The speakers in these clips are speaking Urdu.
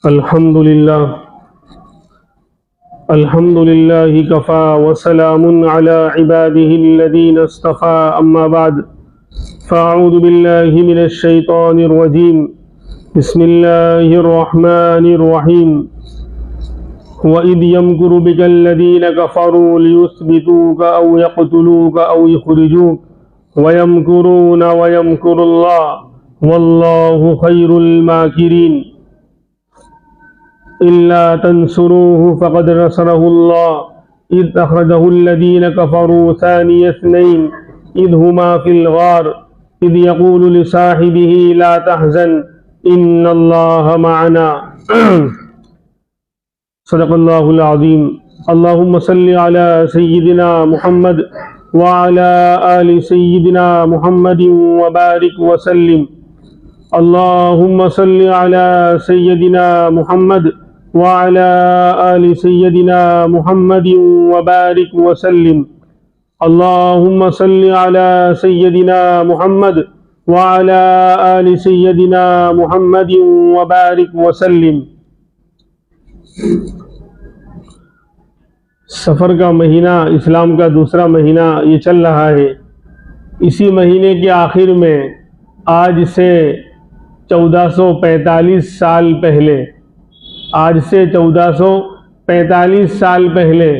الحمد لله كفى وسلام على عباده الذين اصطفى أما بعد فأعوذ بالله من الشيطان الرجيم بسم الله الرحمن الرحيم وَإِذْ يَمْكُرُ بِكَ الَّذِينَ كَفَرُوا لِيُثْبِتُوكَ أَوْ يَقْتُلُوكَ أَوْ يُخْرِجُوكَ وَيَمْكُرُونَ وَيَمْكُرُ اللَّهُ وَاللَّهُ خَيْرُ الْمَاكِرِينَ إِلَّا تَنْصُرُوهُ فَقَدْ نَصَرَهُ اللَّهُ إِذْ أَخْرَجَهُ الَّذِينَ كَفَرُوا ثَانِيَ اثْنَيْنِ إِذْ هُمَا فِي الْغَارِ إِذْ يَقُولُ لِصَاحِبِهِ لَا تَحْزَنْ إِنَّ اللَّهَ مَعَنَا صدق اللہ العظیم۔ اللہم صلی علی سیدنا محمد وعلی آل سیدنا محمد وبارک وسلم۔ اللہم صلی علی سیدنا محمد وعلی آل سیدنا محمد وبارک وسلم۔ اللہم صلی علی سیدنا محمد وعلی آل سیدنا محمد وبارک وسلم۔ سفر کا مہینہ اسلام کا دوسرا مہینہ یہ چل رہا ہے۔ اسی مہینے کے آخر میں آج سے 1445 سال پہلے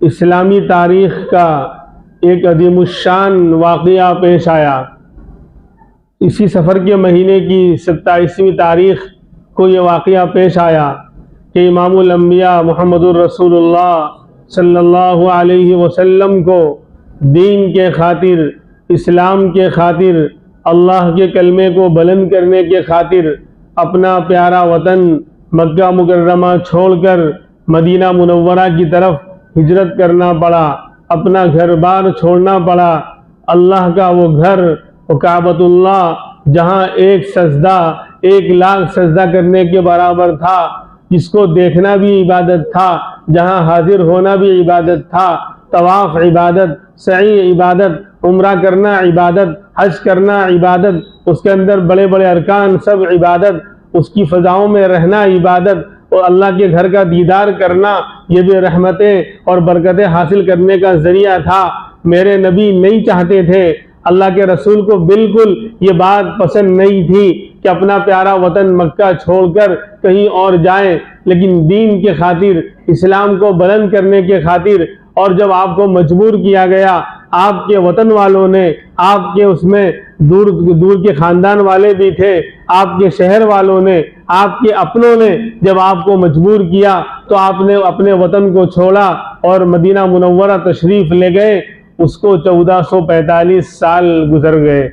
اسلامی تاریخ کا ایک عظیم الشان واقعہ پیش آیا۔ اسی سفر کے مہینے کی 27ویں تاریخ کو یہ واقعہ پیش آیا کہ امام الانبیاء محمد الرسول اللہ صلی اللہ علیہ وسلم کو دین کے خاطر، اسلام کے خاطر، اللہ کے کلمے کو بلند کرنے کے خاطر اپنا پیارا وطن مکہ مکرمہ چھوڑ کر مدینہ منورہ کی طرف ہجرت کرنا پڑا، اپنا گھر بار چھوڑنا پڑا۔ اللہ کا وہ گھر، وہ کعبۃ اللہ، جہاں ایک سجدہ 1,00,000 سجدہ کرنے کے برابر تھا، جس کو دیکھنا بھی عبادت تھا، جہاں حاضر ہونا بھی عبادت تھا، طواف عبادت، سعی عبادت، عمرہ کرنا عبادت، حج کرنا عبادت، اس کے اندر بڑے بڑے ارکان سب عبادت، اس کی فضاؤں میں رہنا عبادت، اور اللہ کے گھر کا دیدار کرنا یہ بھی رحمتیں اور برکتیں حاصل کرنے کا ذریعہ تھا۔ میرے نبی نہیں چاہتے تھے، اللہ کے رسول کو بالکل یہ بات پسند نہیں تھی کہ اپنا پیارا وطن مکہ چھوڑ کر کہیں اور جائیں، لیکن دین کے خاطر، اسلام کو بلند کرنے کے خاطر، اور جب آپ کو مجبور کیا گیا، آپ کے وطن والوں نے، آپ کے اس میں دور کے خاندان والے بھی تھے، آپ کے شہر والوں نے، آپ کے اپنوں نے جب آپ کو مجبور کیا تو آپ نے اپنے وطن کو چھوڑا اور مدینہ منورہ تشریف لے گئے۔ اس کو 1445 سال گزر گئے۔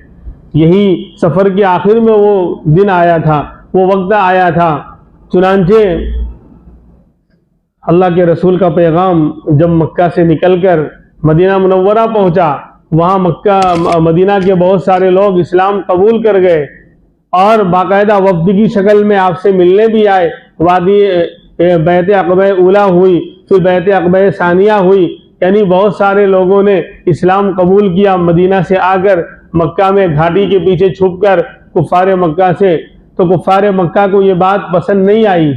یہی سفر کے آخر میں وہ دن آیا تھا، وہ وقت آیا تھا۔ چنانچہ اللہ کے رسول کا پیغام جب مکہ سے نکل کر مدینہ منورہ پہنچا، وہاں مدینہ کے بہت سارے لوگ اسلام قبول کر گئے اور باقاعدہ وفد کی شکل میں آپ سے ملنے بھی آئے۔ وادی بیعت عقبہ اولیٰ ہوئی، پھر بیعت عقبہ ثانیہ ہوئی، یعنی بہت سارے لوگوں نے اسلام قبول کیا مدینہ سے آ کر مکہ میں گھاٹی کے پیچھے چھپ کر کفار مکہ سے۔ تو کفار مکہ کو یہ بات پسند نہیں آئی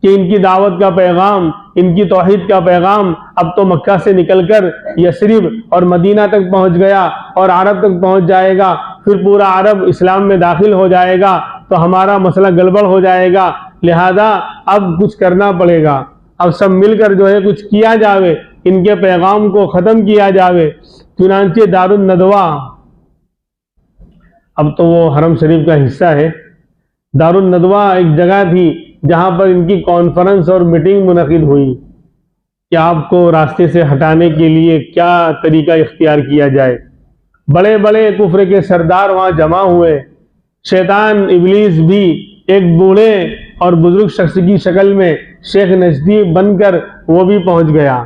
کہ ان کی دعوت کا پیغام، ان کی توحید کا پیغام اب تو مکہ سے نکل کر یثرب اور مدینہ تک پہنچ گیا اور عرب تک پہنچ جائے گا، پھر پورا عرب اسلام میں داخل ہو جائے گا تو ہمارا مسئلہ گڑبڑ ہو جائے گا، لہذا اب کچھ کرنا پڑے گا، اب سب مل کر جو ہے کچھ کیا جاوے، ان کے پیغام کو ختم کیا جاوے۔ چنانچہ دار الندوہ، اب تو وہ حرم شریف کا حصہ ہے، دار الندوہ ایک جگہ تھی جہاں پر ان کی کانفرنس اور میٹنگ منعقد ہوئی کہ آپ کو راستے سے ہٹانے کے لیے کیا طریقہ اختیار کیا جائے۔ بڑے بڑے کفر کے سردار وہاں جمع ہوئے۔ شیطان ابلیس بھی ایک بوڑھے اور بزرگ شخص کی شکل میں شیخ نجدی بن کر وہ بھی پہنچ گیا۔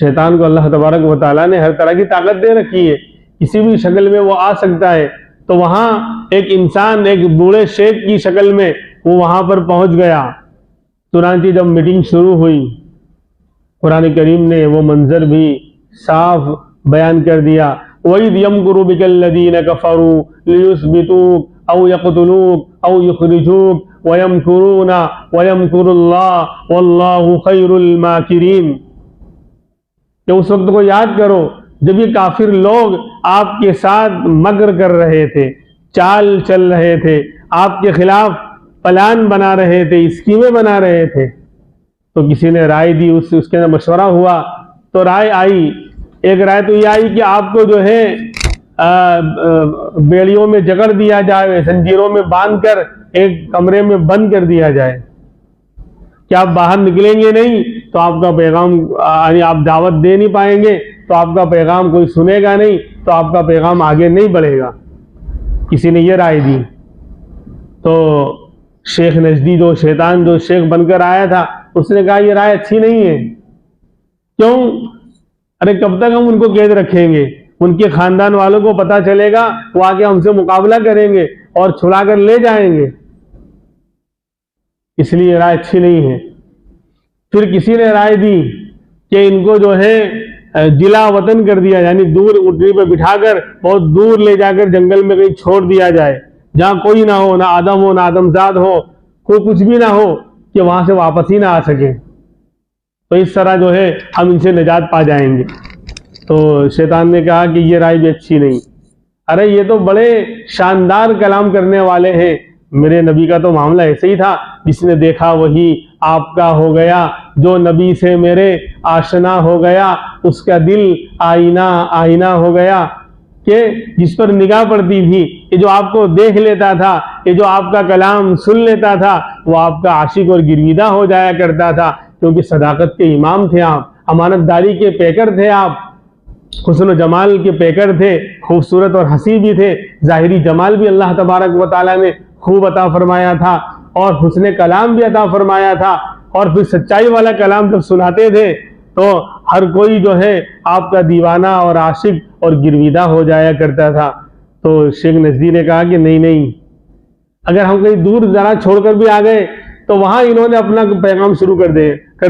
شیطان کو اللہ تبارک و تعالیٰ نے ہر طرح کی طاقت دے رکھی ہے، کسی بھی شکل میں وہ آ سکتا ہے۔ تو وہاں ایک انسان ایک بوڑھے شیخ کی شکل میں وہ وہاں پر پہنچ گیا۔ چنانچہ جب میٹنگ شروع ہوئی، قرآن کریم نے وہ منظر بھی صاف بیان کر دیا۔ وَإِذْ يَمْكُرُ بِكَ الَّذِينَ كَفَرُوا لِيُثْبِتُوكَ أَوْ يَقْتُلُوكَ أَوْ يُخْرِجُوكَ وَيَمْكُرُونَ وَيَمْكُرُ اللَّهُ وَاللَّهُ خَيْرُ الْمَاكِرِينَ۔ کہ اس وقت کو یاد کرو جب یہ کافر لوگ آپ کے ساتھ مکر کر رہے تھے، چال چل رہے تھے، آپ کے خلاف پلان بنا رہے تھے، اسکیمیں بنا رہے تھے، تو کسی نے رائے دی، اس کے اندر مشورہ ہوا، تو رائے آئی، ایک رائے تو یہ آئی کہ آپ کو جو ہے بیڑیوں میں جکڑ دیا جائے، زنجیروں میں باندھ کر ایک کمرے میں بند کر دیا جائے کہ آپ باہر نکلیں گے نہیں تو آپ کا پیغام، یعنی آپ دعوت دے نہیں پائیں گے تو آپ کا پیغام کوئی سنے گا نہیں، تو آپ کا پیغام آگے نہیں بڑھے گا۔ کسی نے یہ رائے دی، تو شیخ نجدی جو شیطان جو شیخ بن کر آیا تھا اس نے کہا یہ رائے اچھی نہیں ہے۔ کیوں؟ ارے کب تک ہم ان کو قید رکھیں گے؟ ان کے خاندان والوں کو پتہ چلے گا، وہ آگے ہم سے مقابلہ کریں گے اور چھڑا کر لے جائیں گے، اس لیے یہ رائے اچھی نہیں ہے۔ پھر کسی نے رائے دی کہ ان کو جو ہے جلا وطن کر دیا، یعنی دور اونٹنی پہ بٹھا کر بہت دور لے جا کر جنگل میں کہیں چھوڑ دیا جائے، جہاں کوئی نہ ہو، نہ آدم ہو، نہ آدمزاد ہو، کوئی کچھ بھی نہ ہو، کہ وہاں سے واپس ہی نہ آ سکے، تو اس طرح جو ہے ہم ان سے نجات پا جائیں گے۔ تو شیطان نے کہا کہ یہ رائے بھی اچھی نہیں۔ ارے یہ تو بڑے شاندار کلام کرنے والے ہیں، میرے نبی کا تو معاملہ ایسے ہی تھا، جس نے دیکھا وہی آپ کا ہو گیا، جو نبی سے میرے آشنا ہو گیا اس کا دل آئینہ آئینہ ہو گیا، کہ جس پر نگاہ پڑتی تھی، یہ جو آپ کو دیکھ لیتا تھا، یہ جو آپ کا کلام سن لیتا تھا، وہ آپ کا عاشق اور گرویدہ ہو جایا کرتا تھا، کیونکہ صداقت کے امام تھے آپ، امانت داری کے پیکر تھے آپ، حسن و جمال کے پیکر تھے، خوبصورت اور حسین بھی تھے، ظاہری جمال بھی اللہ تبارک و تعالیٰ نے خوب عطا فرمایا تھا، اور حسن کلام بھی عطا فرمایا تھا، اور پھر سچائی والا کلام جب سناتے تھے تو ہر کوئی جو ہے آپ کا دیوانہ اور عاشق اور گرویدہ ہو جایا کرتا تھا۔ تو شیخ نجدی نے کہا کہ نہیں، اگر ہم کہیں دور ذرا چھوڑ کر بھی آ گئے تو وہاں انہوں نے اپنا پیغام شروع کر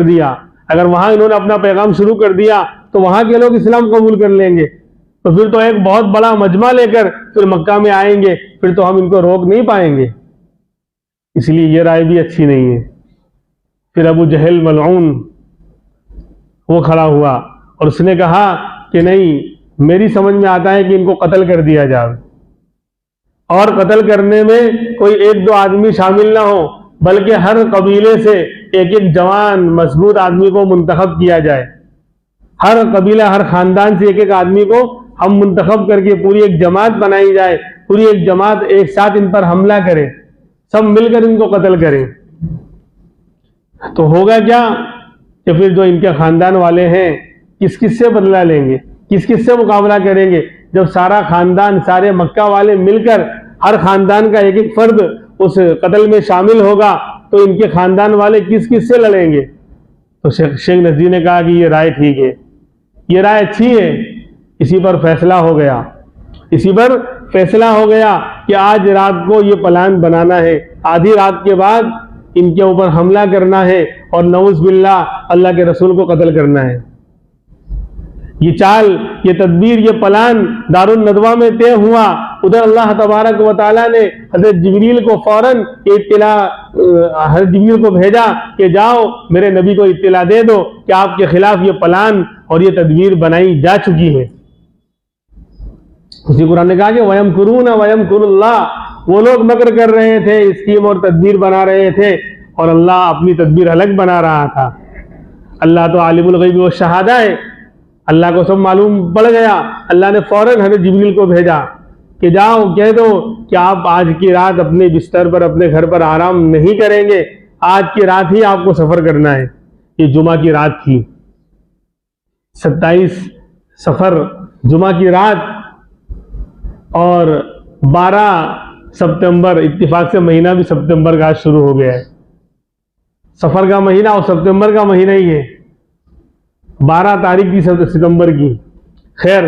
دیا، اگر وہاں انہوں نے اپنا پیغام شروع کر دیا تو وہاں کے لوگ اسلام قبول کر لیں گے، تو پھر تو ایک بہت بڑا مجمع لے کر پھر مکہ میں آئیں گے، پھر تو ہم ان کو روک نہیں پائیں گے، اس لیے یہ رائے بھی اچھی نہیں ہے۔ پھر ابو جہل ملعون وہ کھڑا ہوا اور اس نے کہا کہ نہیں، میری سمجھ میں آتا ہے کہ ان کو قتل کر دیا جائے، اور قتل کرنے میں کوئی ایک دو آدمی شامل نہ ہو، بلکہ ہر قبیلے سے ایک ایک جوان مضبوط آدمی کو منتخب کیا جائے، ہر قبیلہ ہر خاندان سے ایک ایک آدمی کو ہم منتخب کر کے پوری ایک جماعت بنائی جائے، پوری ایک جماعت ایک ساتھ ان پر حملہ کرے، سب مل کر ان کو قتل کریں۔ تو ہوگا کیا کہ پھر جو ان کے خاندان والے ہیں کس سے بدلہ لیں گے، کس سے مقابلہ کریں گے؟ جب سارا خاندان، سارے مکہ والے مل کر ہر خاندان کا ایک ایک فرد اس قتل میں شامل ہوگا تو ان کے خاندان والے کس سے لڑیں گے؟ تو شیخ نجدی نے کہا کہ یہ رائے ٹھیک ہے، یہ رائے اچھی ہے۔ اسی پر فیصلہ ہو گیا کہ آج رات کو یہ پلان بنانا ہے، آدھی رات کے بعد ان کے اوپر حملہ کرنا ہے اور نعوذ باللہ اللہ کے رسول کو قتل کرنا ہے۔ یہ چال، یہ تدبیر، یہ پلان دار الندوہ میں طے ہوا۔ ادھر اللہ تبارک و تعالیٰ نے حضرت جبریل کو فوراً اطلاع، حضرت جبریل کو بھیجا کہ جاؤ میرے نبی کو اطلاع دے دو کہ آپ کے خلاف یہ پلان اور یہ تدبیر بنائی جا چکی ہے۔ اسی قرآن نے کہا کہ وَيَمْكُرُونَ وَيَمْكُرُ اللَّهُ، وہ لوگ مکر کر رہے تھے، اسکیم اور تدبیر بنا رہے تھے، اور اللہ اپنی تدبیر الگ بنا رہا تھا۔ اللہ تو عالم الغیب والشہادہ ہے، اللہ کو سب معلوم پڑ گیا۔ اللہ نے فوراً حضرت جبریل کو بھیجا کہ جاؤ کہہ دو کہ آپ آج کی رات اپنے بستر پر، اپنے گھر پر آرام نہیں کریں گے، آج کی رات ہی آپ کو سفر کرنا ہے۔ یہ جمعہ کی رات تھی، 27 سفر جمعہ کی رات، اور 12 ستمبر، اتفاق سے مہینہ بھی ستمبر کا شروع ہو گیا ہے، سفر کا مہینہ اور ستمبر کا مہینہ ہی ہے، 12 تاریخ کی ستمبر کی۔ خیر،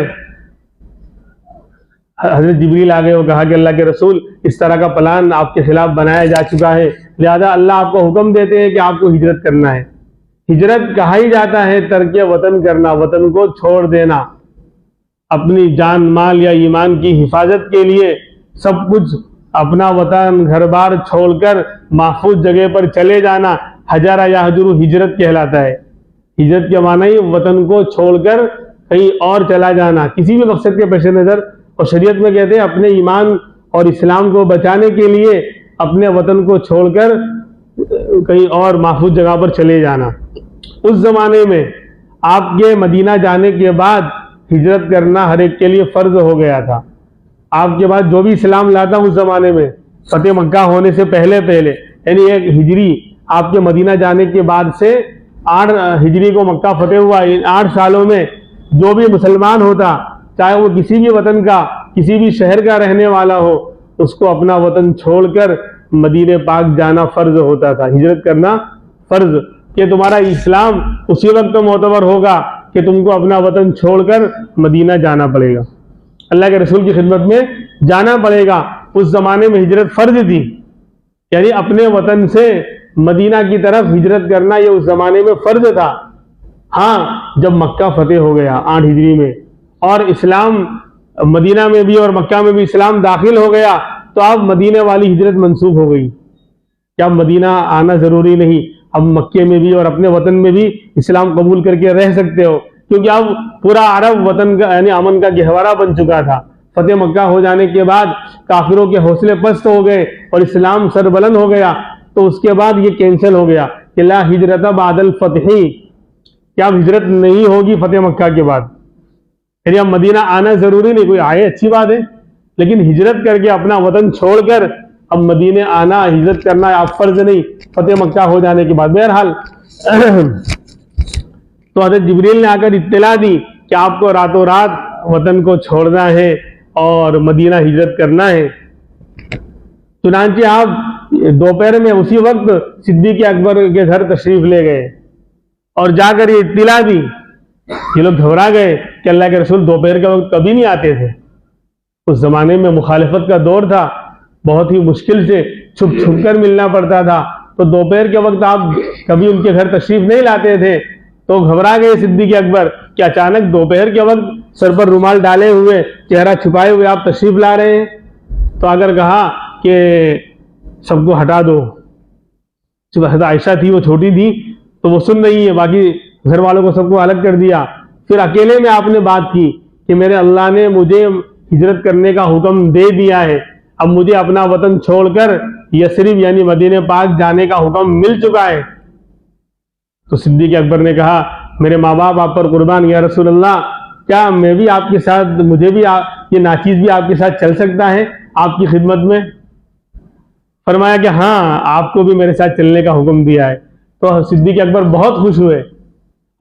حضرت جبریل آ گئے، وہ کہا کہ اللہ کے رسول اس طرح کا پلان آپ کے خلاف بنایا جا چکا ہے، لہذا اللہ آپ کو حکم دیتے ہیں کہ آپ کو ہجرت کرنا ہے۔ ہجرت کہا ہی جاتا ہے ترک وطن کرنا، وطن کو چھوڑ دینا، اپنی جان مال یا ایمان کی حفاظت کے لیے سب کچھ اپنا وطن گھر بار چھوڑ کر محفوظ جگہ پر چلے جانا حجر یہجر ہجرت کہلاتا ہے۔ ہجرت کے معنی ہی وطن کو چھوڑ کر کہیں اور چلا جانا کسی بھی مقصد کے پیش نظر، اور شریعت میں کہتے ہیں اپنے ایمان اور اسلام کو بچانے کے لیے اپنے وطن کو چھوڑ کر کہیں اور محفوظ جگہ پر چلے جانا۔ اس زمانے میں آپ کے مدینہ جانے کے بعد ہجرت کرنا ہر ایک کے لیے فرض ہو گیا تھا۔ آپ کے بعد جو بھی اسلام لاتا اس زمانے میں فتح مکہ ہونے سے پہلے یعنی ایک ہجری آپ کے مدینہ جانے کے بعد سے 8 ہجری کو مکہ فتح ہوا، ان 8 سالوں میں جو بھی مسلمان ہوتا، چاہے وہ کسی بھی وطن کا کسی بھی شہر کا رہنے والا ہو، اس کو اپنا وطن چھوڑ کر مدینہ پاک جانا فرض ہوتا تھا، ہجرت کرنا فرض، کہ تمہارا اسلام اسی وقت معتبر ہوگا کہ تم کو اپنا وطن چھوڑ کر مدینہ جانا پڑے گا، اللہ کے رسول کی خدمت میں جانا پڑے گا۔ اس زمانے میں ہجرت فرض تھی، یعنی اپنے وطن سے مدینہ کی طرف ہجرت کرنا یہ اس زمانے میں فرض تھا۔ ہاں جب مکہ فتح ہو گیا 8 ہجری میں اور اسلام مدینہ میں بھی اور مکہ میں بھی اسلام داخل ہو گیا تو اب مدینہ والی ہجرت منسوخ ہو گئی کہ اب مدینہ آنا ضروری نہیں، اب مکے میں بھی اور اپنے وطن میں بھی اسلام قبول کر کے رہ سکتے ہو، کیونکہ اب پورا عرب وطن کا یعنی امن کا گہوارہ بن چکا تھا۔ فتح مکہ ہو جانے کے بعد کافروں کے حوصلے پست ہو گئے اور اسلام سربلند ہو گیا، تو اس کے بعد یہ کینسل ہو گیا کہ لا ہجرت بعد الفتح، کیا اب ہجرت نہیں ہوگی فتح مکہ کے بعد، یعنی اب مدینہ آنا ضروری نہیں، کوئی آئے اچھی بات ہے، لیکن ہجرت کر کے اپنا وطن چھوڑ کر اب مدینہ آنا ہجرت کرنا آپ فرض نہیں فتح مکہ ہو جانے کے بعد۔ بہرحال تو حضرت جبریل نے آ کر اطلاع دی کہ آپ کو راتوں رات وطن کو چھوڑنا ہے اور مدینہ ہجرت کرنا ہے۔ چنانچہ آپ دوپہر میں اسی وقت صدیق اکبر کے گھر تشریف لے گئے اور جا کر یہ اطلاع دی، یہ لوگ گھبرا گئے کہ اللہ کے رسول دوپہر کے وقت کبھی نہیں آتے تھے، اس زمانے میں مخالفت کا دور تھا، بہت ہی مشکل سے چھپ چھپ کر ملنا پڑتا تھا، تو دوپہر کے وقت آپ کبھی ان کے گھر تشریف نہیں لاتے تھے، تو گھبرا گئے صدیق اکبر کہ اچانک دوپہر کے وقت سر پر رومال ڈالے ہوئے چہرہ چھپائے ہوئے آپ تشریف لا رہے ہیں۔ تو اگر کہا کہ سب کو ہٹا دو، حضرت عائشہ تھی وہ چھوٹی تھی تو وہ سن رہی ہے، باقی گھر والوں کو سب کو الگ کر دیا، پھر اکیلے میں آپ نے بات کی کہ میرے اللہ نے مجھے ہجرت کرنے کا حکم دے دیا ہے، اب مجھے اپنا وطن چھوڑ کر یثرب یعنی مدینہ پاک جانے کا حکم مل چکا ہے۔ تو صدیق اکبر نے کہا میرے ماں باپ آپ پر قربان، یا رسول اللہ کیا میں بھی آپ کے ساتھ، مجھے بھی یہ ناچیز بھی آپ کے ساتھ چل سکتا ہے آپ کی خدمت میں؟ فرمایا کہ ہاں آپ کو بھی میرے ساتھ چلنے کا حکم دیا ہے۔ تو صدیق اکبر بہت خوش ہوئے،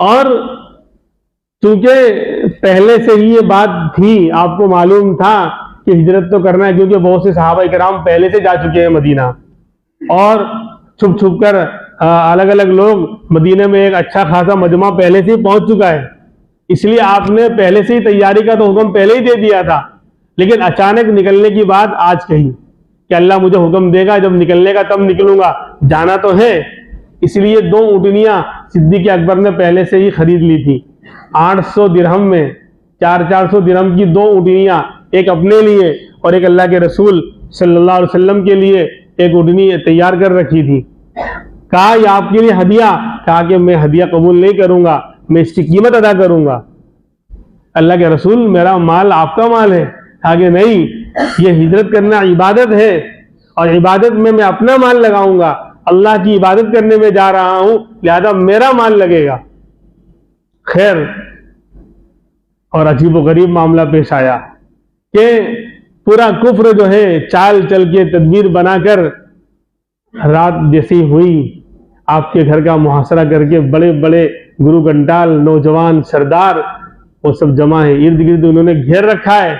اور چونکہ پہلے سے ہی یہ بات تھی، آپ کو معلوم تھا کہ ہجرت تو کرنا ہے، کیونکہ بہت سے صحابہ کرام پہلے سے جا چکے ہیں مدینہ، اور چھپ چھپ کر الگ الگ لوگ مدینہ میں ایک اچھا خاصا مجمع پہلے سے ہی پہنچ چکا ہے، اس لیے آپ نے پہلے سے ہی تیاری کا تو حکم پہلے ہی دے دیا تھا، لیکن اچانک نکلنے کی بات آج کہی کہ اللہ مجھے حکم دے گا، جب نکلنے کا تب نکلوں گا، جانا تو ہے۔ اس لیے 2 اونٹنیاں صدیق اکبر نے پہلے سے ہی خرید لی تھی، 800 درہم میں 400 درہم کی 2 اونٹنیاں، ایک اپنے لیے اور ایک اللہ کے رسول صلی اللہ علیہ وسلم کے لیے ایک اونٹنی تیار کر رکھی تھی۔ کہا یہ آپ کے لیے ہدیہ، کہا کہ میں ہدیہ قبول نہیں کروں گا، میں اس کی قیمت ادا کروں گا۔ اللہ کے رسول میرا مال آپ کا مال ہے، کہا کہ نہیں، یہ ہجرت کرنا عبادت ہے اور عبادت میں میں اپنا مال لگاؤں گا، اللہ کی عبادت کرنے میں جا رہا ہوں لہذا میرا مال لگے گا۔ خیر، اور عجیب و غریب معاملہ پیش آیا کہ پورا کفر جو ہے چال چل کے تدبیر بنا کر رات جیسی ہوئی آپ کے گھر کا محاصرہ کر کے بڑے بڑے گرو گنڈال نوجوان سردار وہ سب جمع ہے، ارد گرد انہوں نے گھیر رکھا ہے،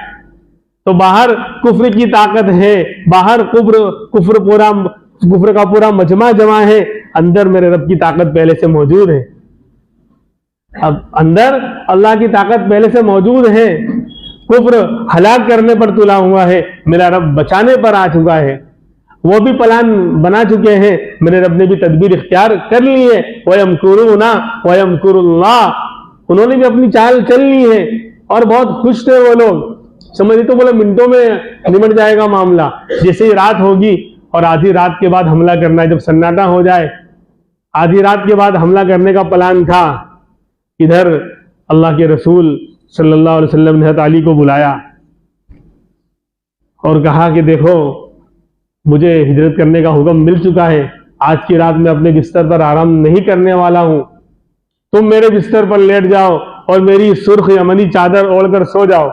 تو باہر کفر کی طاقت ہے، باہر کفر کا پورا مجمع جمع ہے، اندر میرے رب کی طاقت پہلے سے موجود ہے۔ اب اندر اللہ کی طاقت پہلے سے موجود ہے، کفر ہلاک کرنے پر تلا ہوا ہے، میرا رب بچانے پر آ چکا ہے، وہ بھی پلان بنا چکے ہیں، میرے رب نے بھی تدبیر اختیار کر لی ہے، وَيَمْكُرُونَ وَيَمْكُرُ اللَّهُ، انہوں نے بھی اپنی چال چل لی ہے، اور بہت خوش تھے وہ لوگ سمجھے تو بولے منٹوں میں نمٹ جائے گا معاملہ. جیسے ہی رات ہوگی اور آدھی رات کے بعد حملہ کرنا ہے, جب سناٹا ہو جائے, آدھی رات کے بعد حملہ کرنے کا پلان تھا. ادھر اللہ کے رسول صلی اللہ علیہ وسلم نے حضرت علی کو بلایا اور کہا کہ دیکھو مجھے ہجرت کرنے کا حکم مل چکا ہے, آج کی رات میں اپنے بستر پر آرام نہیں کرنے والا ہوں, تم میرے بستر پر لیٹ جاؤ اور میری سرخ یمنی چادر اوڑھ کر سو جاؤ.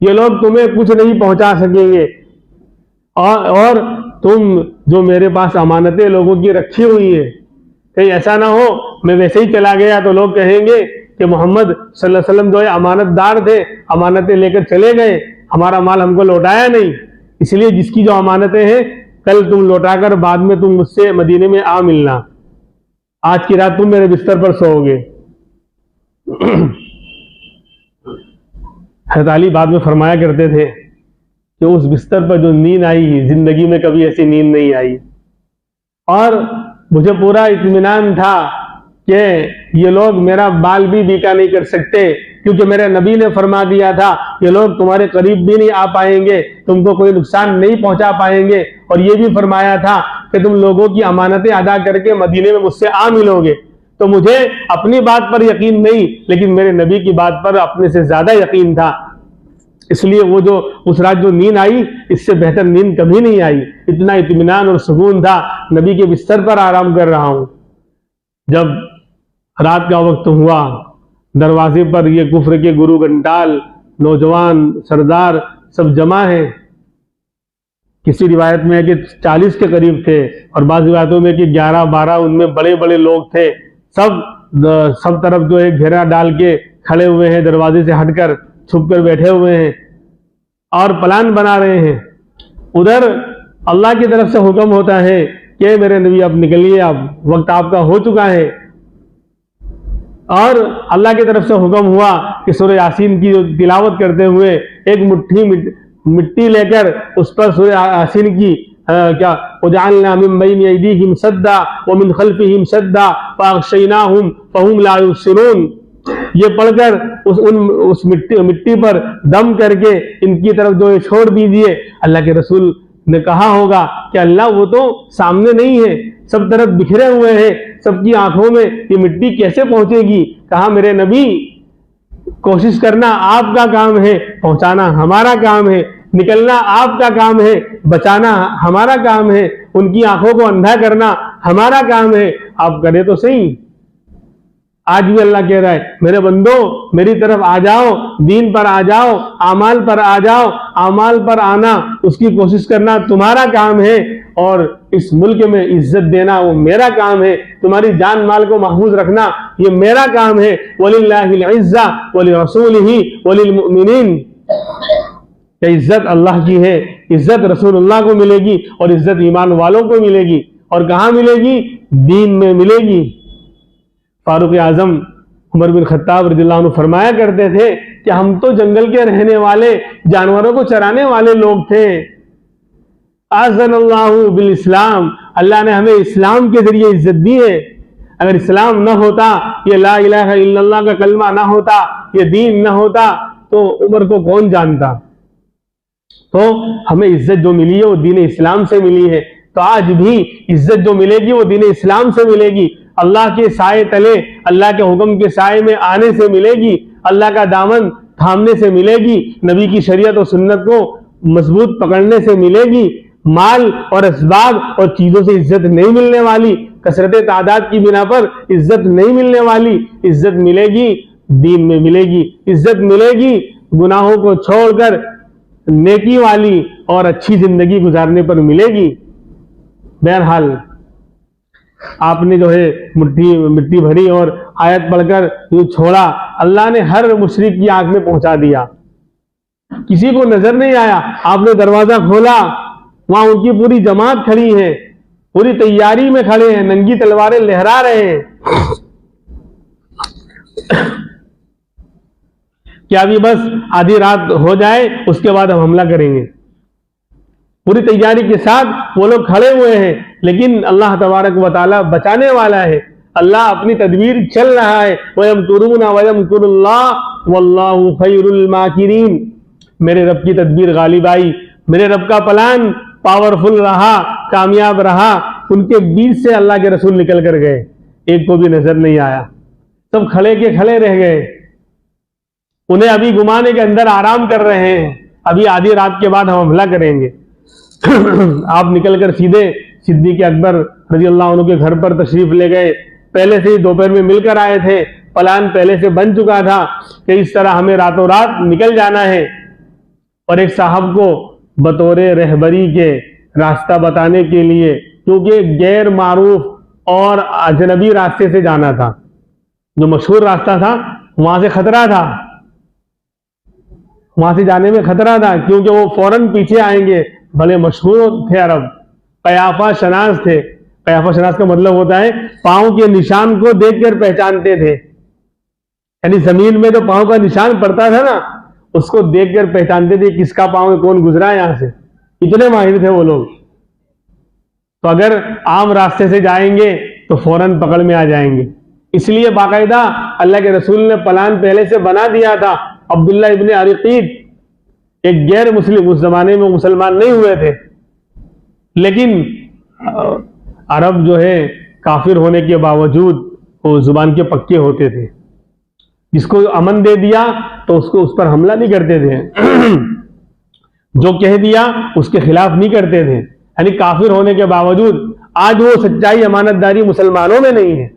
یہ لوگ تمہیں کچھ نہیں پہنچا سکیں گے, اور تم جو میرے پاس امانتیں لوگوں کی رکھی ہوئی ہیں, کہیں ایسا نہ ہو میں ویسے ہی چلا گیا تو لوگ کہیں گے کہ محمد صلی اللہ علیہ وسلم جو ہے امانت دار تھے, امانتیں لے کر چلے گئے, ہمارا مال ہم کو لوٹایا نہیں. اس لیے جس کی جو امانتیں ہیں کل تم لوٹا کر بعد میں تم مجھ سے مدینے میں آ ملنا, آج کی رات تم میرے بستر پر سو گے. حضرت علی بعد میں فرمایا کرتے تھے کہ اس بستر پر جو نیند آئی زندگی میں کبھی ایسی نیند نہیں آئی, اور مجھے پورا اطمینان تھا کہ یہ لوگ میرا بال بھی بیکا نہیں کر سکتے, کیونکہ میرے نبی نے فرما دیا تھا یہ لوگ تمہارے قریب بھی نہیں آ پائیں گے, تم کو کوئی نقصان نہیں پہنچا پائیں گے, اور یہ بھی فرمایا تھا کہ تم لوگوں کی امانتیں ادا کر کے مدینے میں مجھ سے آ ملو گے. تو مجھے اپنی بات پر یقین نہیں, لیکن میرے نبی کی بات پر اپنے سے زیادہ یقین تھا. اس لیے وہ جو اس رات جو نیند آئی اس سے بہتر نیند کبھی نہیں آئی. اتنا اطمینان اور سکون تھا, نبی کے بستر پر آرام کر رہا ہوں. جب رات کا وقت ہوا, دروازے پر یہ کفر کے گرو گھنٹال, نوجوان سردار سب جمع ہیں. کسی روایت میں ہے کہ 40 کے قریب تھے, اور بعض روایتوں میں کہ 11-12 ان میں بڑے بڑے لوگ تھے. سب طرف جو ہے گھیرا ڈال کے کھڑے ہوئے ہیں, دروازے سے ہٹ کر چھپ کر بیٹھے ہوئے ہیں اور پلان بنا رہے ہیں. ادھر اللہ کی طرف سے حکم ہوتا ہے کہ میرے نبی اب نکلیے, اب وقت آپ کا ہو چکا ہے. اور اللہ کی طرف سے حکم ہوا کہ سورہ یاسین کی تلاوت کرتے ہوئے ایک مٹھی مٹی لے کر اس پر سورہ یاسین کی کیا وجعلنا من بین ایدیہم سدا ومن خلفہم سدا فاغشیناہم فہم لا یبصرون, یہ پڑھ کر اس مٹی پر دم کر کے ان کی طرف جو چھوڑ دیجئے. اللہ کے رسول نے کہا ہوگا کہ اللہ وہ تو سامنے نہیں ہے, سب طرف بکھرے ہوئے ہیں, سب کی آنکھوں میں یہ مٹی کیسے پہنچے گی. کہا میرے نبی کوشش کرنا آپ کا کام ہے, پہنچانا ہمارا کام ہے, نکلنا آپ کا کام ہے, بچانا ہمارا کام ہے, ان کی آنکھوں کو اندھا کرنا ہمارا کام ہے, آپ کرے تو صحیح. آج بھی اللہ کہہ رہا ہے میرے بندو میری طرف آ جاؤ, دین پر آ جاؤ, اعمال پر آ جاؤ. اعمال پر آنا اس کی کوشش کرنا تمہارا کام ہے, اور اس ملک میں عزت دینا وہ میرا کام ہے, تمہاری جان مال کو محفوظ رکھنا یہ میرا کام ہے. وَلِلَّهِ الْعِزَّةُ وَلِرَسُولِهِ وَلِلْمُؤْمِنِينَ, کہ عزت اللہ کی ہے, عزت رسول اللہ کو ملے گی اور عزت ایمان والوں کو ملے گی. اور کہاں ملے گی؟ دین میں ملے گی. فاروق اعظم عمر بن خطاب رضی اللہ عنہ فرمایا کرتے تھے کہ ہم تو جنگل کے رہنے والے, جانوروں کو چرانے والے لوگ تھے. اعزنا اللہ بالاسلام, اللہ نے ہمیں اسلام کے ذریعے عزت دی ہے. اگر اسلام نہ ہوتا, یہ لا الہ الا اللہ کا کلمہ نہ ہوتا, یہ دین نہ ہوتا, تو عمر کو کون جانتا. تو ہمیں عزت جو ملی ہے وہ دین اسلام سے ملی ہے. تو آج بھی عزت جو ملے گی وہ دین اسلام سے ملے گی, اللہ کے سائے تلے, اللہ کے حکم کے سائے میں آنے سے ملے گی, اللہ کا دامن تھامنے سے ملے گی, نبی کی شریعت اور سنت کو مضبوط پکڑنے سے ملے گی. مال اور اسباب اور چیزوں سے عزت نہیں ملنے والی, کثرت تعداد کی بنا پر عزت نہیں ملنے والی. عزت ملے گی دین میں ملے گی, عزت ملے گی گناہوں کو چھوڑ کر نیکی والی اور اچھی زندگی گزارنے پر ملے گی. بہرحال آپ نے جو ہے مٹی بھری اور آیت پڑھ کر یوں چھوڑا, اللہ نے ہر مشرک کی آنکھ میں پہنچا دیا, کسی کو نظر نہیں آیا. آپ نے دروازہ کھولا, وہاں ان کی پوری جماعت کھڑی ہے, پوری تیاری میں کھڑے ہیں, ننگی تلواریں لہرا رہے ہیں کہ ابھی بس آدھی رات ہو جائے اس کے بعد ہم حملہ کریں گے. پوری تیاری کے ساتھ وہ لوگ کھڑے ہوئے ہیں, لیکن اللہ تبارک و تعالی بچانے والا ہے, اللہ اپنی تدبیر چل رہا ہے. وَيَمْكُرُونَ وَيَمْكُرُ اللَّهُ وَاللَّهُ خَيْرُ الْمَاكِرِينَ. میرے رب کی تدبیر غالب آئی, میرے رب کا پلان پاورفل رہا, کامیاب رہا. ان کے بیچ سے اللہ کے رسول نکل کر گئے, ایک کو بھی نظر نہیں آیا, سب کھڑے کے کھڑے رہ گئے. انہیں ابھی گمانے کے اندر آرام کر رہے ہیں, ابھی آدھی رات کے بعد ہم حملہ کریں گے. آپ نکل کر سیدھے صدیق اکبر رضی اللہ عنہ کے گھر پر تشریف لے گئے. پہلے سے ہی دوپہر میں مل کر آئے تھے, پلان پہلے سے بن چکا تھا کہ اس طرح ہمیں راتوں رات نکل جانا ہے. اور ایک صاحب کو بطور رہبری کے راستہ بتانے کے لیے, کیونکہ غیر معروف اور اجنبی راستے سے جانا تھا, جو مشہور راستہ تھا وہاں سے خطرہ تھا, وہاں سے جانے میں خطرہ تھا, کیونکہ وہ فوراً پیچھے آئیں گے. بھلے مشہور تھے عرب, قیافہ شناس تھے. قیافہ شناس کا مطلب ہوتا ہے پاؤں کے نشان کو دیکھ کر پہچانتے تھے, یعنی زمین میں تو پاؤں کا نشان پڑتا تھا نا, اس کو دیکھ کر پہچانتے تھے کس کا پاؤں کون گزرا ہے یہاں سے. اتنے ماہر تھے وہ لوگ. تو اگر عام راستے سے جائیں گے تو فوراً پکڑ میں آ جائیں گے. اس لیے باقاعدہ اللہ کے رسول نے پلان پہلے سے بنا دیا تھا. عبداللہ ابن عریقید ایک غیر مسلم, اس زمانے میں مسلمان نہیں ہوئے تھے, لیکن عرب جو ہے کافر ہونے کے باوجود وہ زبان کے پکے ہوتے تھے. جس کو امن دے دیا تو اس کو اس پر حملہ نہیں کرتے تھے, جو کہہ دیا اس کے خلاف نہیں کرتے تھے. یعنی کافر ہونے کے باوجود آج وہ سچائی امانت داری مسلمانوں میں نہیں ہے.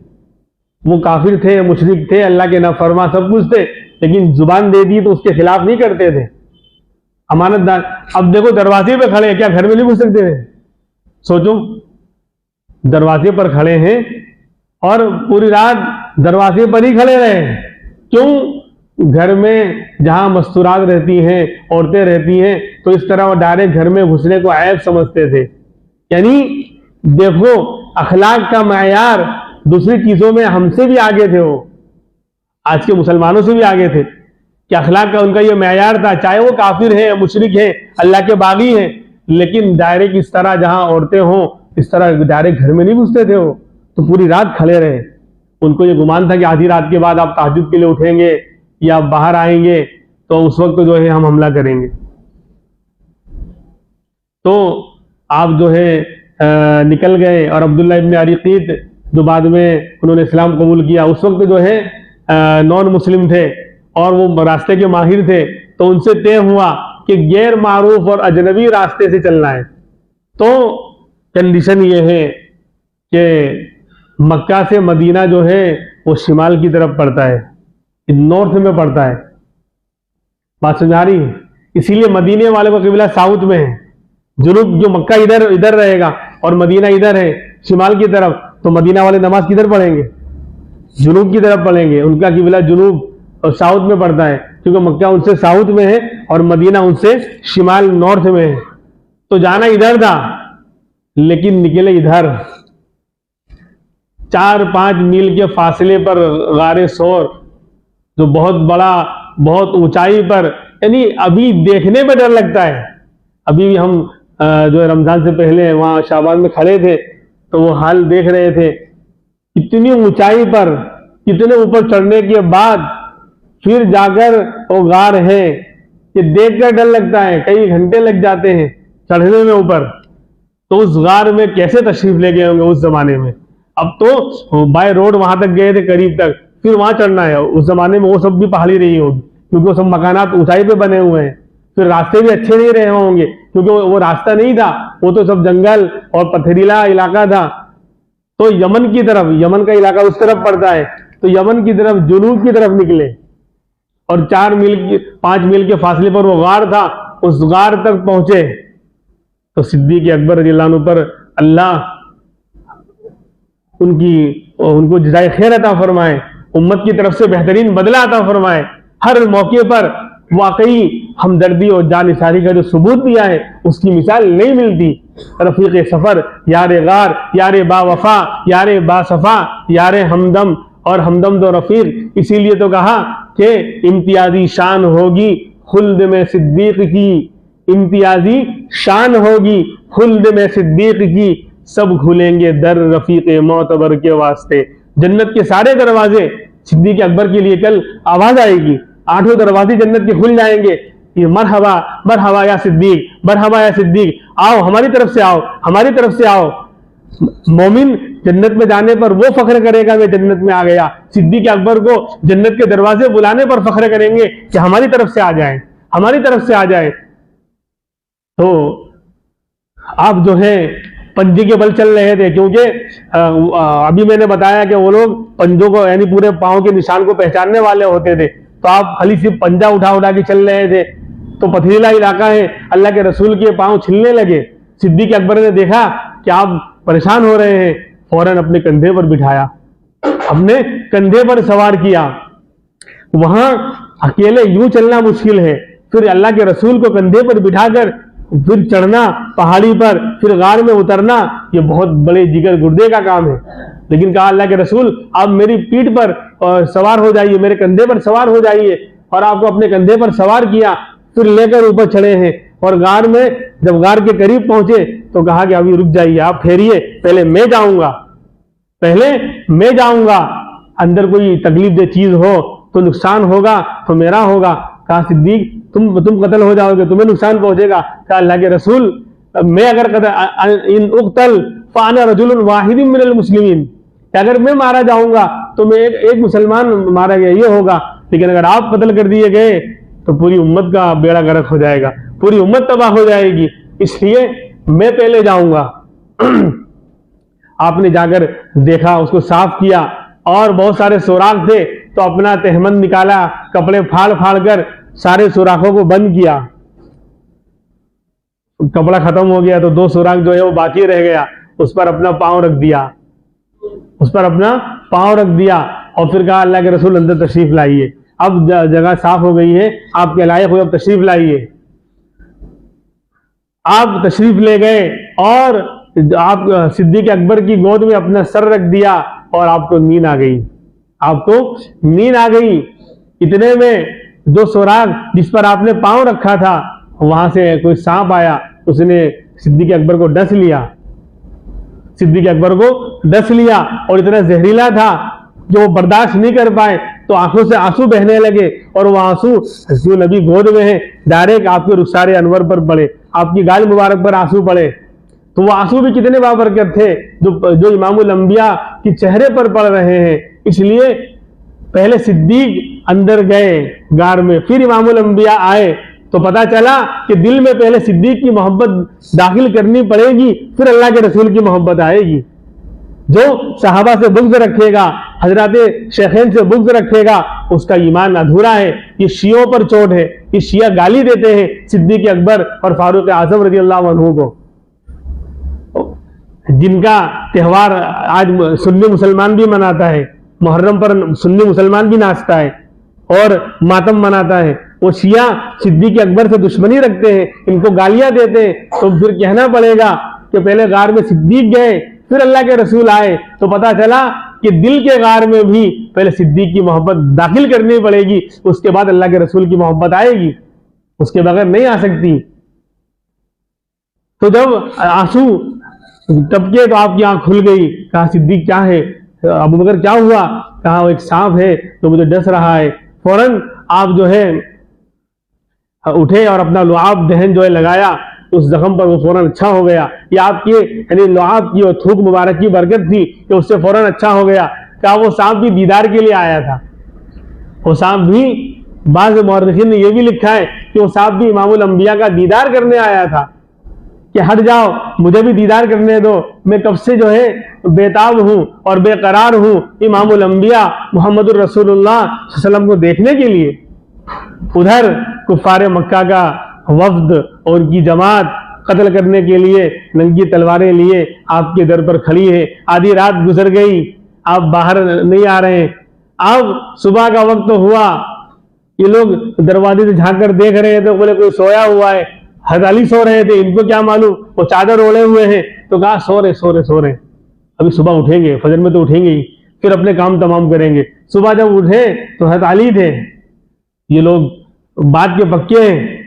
وہ کافر تھے, مشرک تھے, اللہ کے نافرما سب کچھ تھے, لیکن زبان دے دی تو اس کے خلاف نہیں کرتے تھے. امانت دار. اب دیکھو دروازے پہ کھڑے ہیں, کیا گھر میں نہیں گھس سکتے تھے؟ سوچو, دروازے پر کھڑے ہیں اور پوری رات دروازے پر ہی کھڑے رہے. کیوں؟ گھر میں جہاں مستورات رہتی ہیں, عورتیں رہتی ہیں, تو اس طرح وہ ڈائریکٹ گھر میں گھسنے کو عیب سمجھتے تھے. یعنی دیکھو اخلاق کا معیار دوسری چیزوں میں ہم سے بھی آگے تھے, وہ آج کے مسلمانوں سے بھی آگے تھے کہ اخلاق کا ان کا یہ معیار تھا. چاہے وہ کافر ہیں, مشرک ہیں, اللہ کے باغی ہیں, لیکن ڈائریکٹ اس طرح جہاں عورتیں ہوں اس طرح ڈائریکٹ گھر میں نہیں گھستے تھے. وہ تو پوری رات کھڑے رہے. ان کو یہ گمان تھا کہ آدھی رات کے بعد آپ تہجد کے لیے اٹھیں گے یا باہر آئیں گے تو اس وقت جو ہے ہم حملہ کریں گے. تو آپ جو ہے نکل گئے. اور عبداللہ ابن عریقید جو بعد میں انہوں نے اسلام قبول کیا, اس وقت جو ہے نان مسلم تھے اور وہ راستے کے ماہر تھے. تو ان سے طے ہوا کہ غیر معروف اور اجنبی راستے سے چلنا ہے. تو کنڈیشن یہ ہے کہ مکہ سے مدینہ جو ہے وہ شمال کی طرف پڑتا ہے, نارتھ میں پڑتا ہے. بات سمجھ آ رہی ہے؟ اسی لیے مدینے والے کا قبلہ ساؤتھ میں ہے. جنوب جو مکہ ادھر رہے گا اور مدینہ ادھر ہے شمال کی طرف, تو مدینہ والے نماز کدھر پڑھیں گے؟ جنوب کی طرف پڑھیں گے. ان کا قبلہ جنوب اور ساؤتھ میں پڑتا ہے, کیونکہ مکہ ان سے ساؤتھ میں ہے اور مدینہ ان سے شمال نارتھ میں ہے. تو جانا ادھر تھا لیکن نکلے ادھر. 4-5 میل کے فاصلے پر غار ثور, جو بہت بڑا, بہت اونچائی پر, یعنی ابھی دیکھنے میں ڈر لگتا ہے. ابھی بھی ہم جو ہے رمضان سے پہلے وہاں شعبان میں کھڑے تھے تو وہ حال دیکھ رہے تھے. اتنی اونچائی پر, کتنے اوپر چڑھنے کے بعد پھر جا کر وہ غار ہے کہ دیکھ کر ڈر لگتا ہے. کئی گھنٹے لگ جاتے ہیں چڑھنے میں اوپر. تو اس غار میں کیسے تشریف لے گئے ہوں گے اس زمانے میں؟ اب تو بائی روڈ وہاں تک گئے تھے قریب تک, پھر وہاں چڑھنا ہے. اس زمانے میں وہ سب بھی پہاڑی رہی ہوگی کیونکہ وہ سب مکانات اونچائی پہ بنے ہوئے ہیں. پھر راستے بھی اچھے نہیں رہے ہوں گے کیونکہ وہ راستہ نہیں تھا, وہ تو سب جنگل اور پتھریلا علاقہ تھا. تو یمن کی طرف, یمن کا علاقہ اس طرف پڑتا ہے, تو یمن کی طرف جنوب کی طرف نکلے اور 5 میل کے فاصلے پر وہ غار تھا. اس غار تک پہنچے تو صدیق اکبر رضی اللہ عنہ پر اللہ ان کو جزائے خیر عطا فرمائے, امت کی طرف سے بہترین بدلہ عطا فرمائے. ہر موقع پر واقعی ہمدردی اور جانثاری کا جو ثبوت دیا ہے اس کی مثال نہیں ملتی. رفیق سفر, یار غار, یار با وفا, یار با صفا, یار ہمدم, اور ہمدم دو رفیق. اسی لیے تو کہا کہ امتیازی شان ہوگی خلد میں صدیق کی, امتیازی شان ہوگی خلد میں صدیق کی, سب کھلیں گے در رفیق معتبر کے واسطے. جنت کے سارے دروازے صدیق اکبر کے لیے کل آواز آئے گی, 8 دروازے جنت کے کھل جائیں گے یہ مرحبا مرحبا یا صدیق، مرحبا یا صدیق، آؤ ہماری طرف سے آؤ، ہماری طرف سے آؤ۔ مومن جنت میں جانے پر وہ فخر کرے گا میں جنت میں آ گیا، صدیق اکبر کو جنت کے دروازے بلانے پر فخر کریں گے کہ ہماری طرف سے آ جائیں، ہماری طرف سے آ جائیں۔ تو آپ جو ہے پنجے کے بل چل رہے تھے، کیونکہ ابھی میں نے بتایا کہ وہ لوگ پنجوں کو یعنی پورے پاؤں کے نشان کو پہچاننے والے ہوتے تھے، تو آپ خالی صرف پنجا اٹھا کے چل رہے تھے، تو پتھریلا علاقہ ہے، اللہ کے رسول کے پاؤں چھلنے لگے۔ صدیق اکبر نے دیکھا کہ آپ پریشان ہو رہے ہیں، فوراً اپنے کندھے پر بٹھایا، اپنے کندھے پر سوار کیا۔ وہاں اکیلے یوں چلنا مشکل ہے، پھر اللہ کے رسول کو کندھے پر بٹھا کر پھر چڑھنا پہاڑی پر، پھر غار میں اترنا، یہ بہت بڑے جگر گردے کا کام ہے۔ لیکن کہا اللہ کے رسول آپ میری پیٹھ پر سوار ہو جائیے، میرے کندھے پر سوار ہو جائیے، اور آپ کو اپنے کندھے پر سوار کیا، پھر لے کر اوپر چڑھے ہیں۔ اور غار میں جب غار کے قریب پہنچے تو کہا کہ ابھی رک جائیے، آپ ٹھہریے، پہلے میں جاؤں گا، پہلے میں جاؤں گا، اندر کوئی تکلیف دہ چیز ہو تو نقصان ہوگا تو میرا ہوگا۔ کہا صدیق تم قتل ہو جاؤ گے، تمہیں نقصان پہنچے گا۔ کہا اللہ کے رسول میں اگر ان اقتل فانا رجل واحد من المسلمین، کہ اگر میں مارا جاؤں گا تو میں ایک مسلمان مارا گیا یہ ہوگا، لیکن اگر آپ قتل کر دیے گئے تو پوری امت کا بیڑا غرق ہو جائے گا، پوری امت تباہ ہو جائے گی، اس لیے میں پہلے جاؤں گا۔ آپ نے جا کر دیکھا، اس کو صاف کیا، اور بہت سارے سوراخ تھے تو اپنا تہمند نکالا، کپڑے پھاڑ پھاڑ کر سارے سوراخوں کو بند کیا۔ کپڑا ختم ہو گیا تو 2 سوراخ جو ہے وہ باقی رہ گیا، اس پر اپنا پاؤں رکھ دیا، اس پر اپنا پاؤں رکھ دیا، اور پھر کہا اللہ کے رسول اندر تشریف لائیے، اب جگہ صاف ہو گئی ہے، آپ کے لائق ہوئے، اب تشریف لائیے۔ آپ تشریف لے گئے اور آپ صدیق اکبر کی گود میں اپنا سر رکھ دیا، اور آپ کو نیند آ گئی، آپ کو نیند آ گئی۔ اتنے میں 2 سوراخ جس پر آپ نے پاؤں رکھا تھا، وہاں سے کوئی سانپ آیا، اس نے صدیق اکبر کو ڈس لیا، صدیق اکبر کو ڈس لیا، اور اتنا زہریلا تھا کہ وہ برداشت نہیں کر پائے، تو آنکھوں سے آنسو بہنے لگے، اور وہ آنسو جو نبی گود میں ہیں ڈائریکٹ آپ کے رخسار انور پر پڑے، آپ کی گال مبارک پر آنسو پڑے۔ تو وہ آنسو بھی کتنے بابرکت تھے جو امام الانبیاء کی چہرے پر پڑ رہے ہیں۔ اس لیے پہلے صدیق اندر گئے غار میں، پھر امام الانبیاء آئے، تو پتا چلا کہ دل میں پہلے صدیق کی محبت داخل کرنی پڑے گی، پھر اللہ کے رسول کی محبت آئے گی۔ جو صحابہ سے بغض رکھے گا، حضرات شیخین سے بغض رکھے گا، اس کا ایمان ادھورا ہے۔ یہ شیعوں پر چوٹ ہے، یہ شیعہ گالی دیتے ہیں صدیق اکبر اور فاروق اعظم رضی اللہ عنہ کو، جن کا تہوار آج سنی مسلمان بھی مناتا ہے، محرم پر سنی مسلمان بھی ناچتا ہے اور ماتم مناتا ہے۔ وہ شیعہ صدیق اکبر سے دشمنی رکھتے ہیں، ان کو گالیاں دیتے ہیں، تو پھر کہنا پڑے گا کہ پہلے غار میں صدیق گئے، پھر اللہ کے رسول آئے، تو پتا چلا کہ دل کے غار میں بھی پہلے صدیق کی محبت داخل کرنی پڑے گی، اس کے بعد اللہ کے رسول کی محبت آئے گی، اس کے بغیر نہیں آ سکتی۔ تو جب آنسو ٹپکے تو آپ کی آنکھ کھل گئی، کہا صدیق کیا ہے؟ ابو بکر کیا ہوا؟ کہا وہ ایک سانپ ہے جو مجھے ڈس رہا ہے۔ فوراً آپ جو ہے اٹھے اور اپنا لعاب دہن جو ہے لگایا، اس زخم پر وہ فوراً اچھا ہو گیا۔ یہ آپ کی یعنی لعاب کی اور تھوک مبارک کی برکت تھی کہ اس سے فوراً اچھا ہو گیا۔ کہا وہ سانپ بھی دیدار کے لیے آیا تھا، وہ سانپ بھی، بعض مورخین نے یہ بھی لکھا ہے کہ وہ سانپ بھی امام الانبیاء کا دیدار کرنے آیا تھا، کہ ہٹ جاؤ مجھے بھی دیدار کرنے دو، میں کب سے جو ہے بےتاب ہوں اور بے قرار ہوں امام الانبیاء محمد الرسول اللہ صلی اللہ علیہ وسلم کو دیکھنے کے لیے۔ ادھر کفار مکہ کا وفد اور ان کی جماعت قتل کرنے کے لیے ننگی تلواریں لیے آپ کے در پر کھڑی ہے، آدھی رات گزر گئی، آپ باہر نہیں آ رہے ہیں۔ اب صبح کا وقت ہوا، یہ لوگ دروازے سے جھانک کر دیکھ رہے تھے، بولے کوئی سویا ہوا ہے، حضرت علی سو رہے تھے، ان کو کیا معلوم، وہ چادر اوڑے ہوئے ہیں، تو کہا سو رہے، ابھی صبح اٹھیں گے، فجر میں تو اٹھیں گے ہی، پھر اپنے کام تمام کریں گے۔ صبح جب اٹھے تو حضرت علی تھے، یہ لوگ بات کے پکے ہیں،